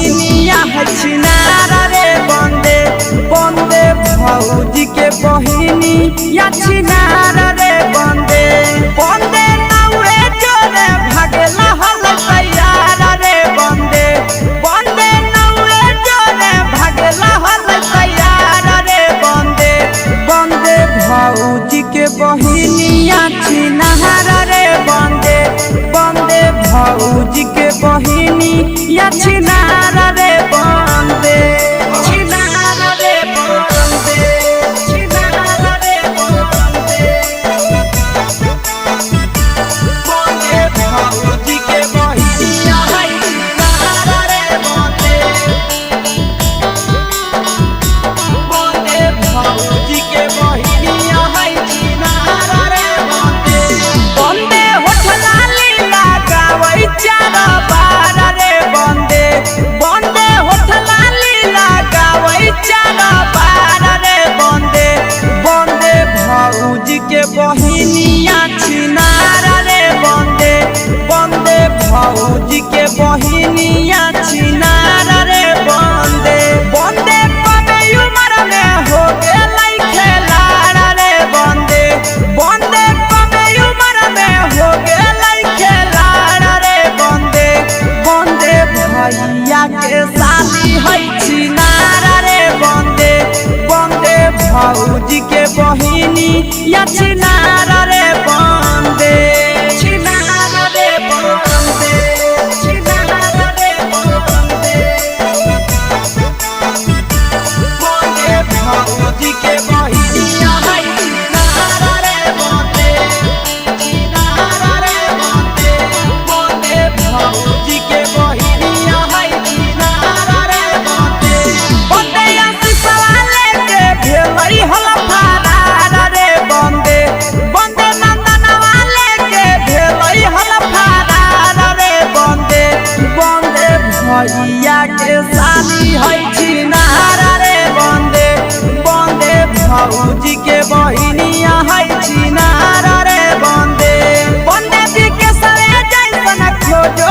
बहिनिया है छिनारा रे बंदे बंदे भौजी के बहिनिया छिनारा रे बंदे बंदे नौए जोरे भागेला हल तैयारा रे बंदे बंदे नौए जोरे भागेला हल तैयारा रे बंदे बंदे भौजी के बहिनिया छिनारा रे बंदे बंदे भौजी के बहिनिया छिनारा रे बंदे छिनारा रे बंदे छिनारा रे बंदे बंदे भौजी के बहिनिया छिनारा रे बंदे बंदे भौजी के बहिनिया छिनारा रे बंदे बंदे होठला लीला गावै चार बार रे बंदे बंदे होठला लीला गावै चार बार रे बंदे बंदे भौजी के बहिनिया छिनारा रे बंदे बंदे भौजी के बहिनिया छिनारा रे बंदे बंदे कमे उम्र में हो गेलै खेलाड़ा रे बंदे बंदे कमे उम्र में हो गेलै खेलाड़ा रे बंदे बंदे भैया के साली है छिनारा रे बंदे बंदे भौजी के बहिनिया छिनारा रे बंदे छिनारा रे बंदे छिनारा रे बंदे बंदे भौजी के बहिनिया छिनारा रे बंदे छिनारा रे बंदे बंदे भौजी के बहिनिया छिनारा रे बंदे बंदे आशीषवा लेके भेलै हल फरार रे बंदे बंदे नंदनवा लेके भेलै हल फरार रे बंदे बंदे भैया के साली है छिनारा रे बंदे बंदे भौजी के बहिनिया छिनारा रे बंदे बंदे बिके सरे जैसन खोजो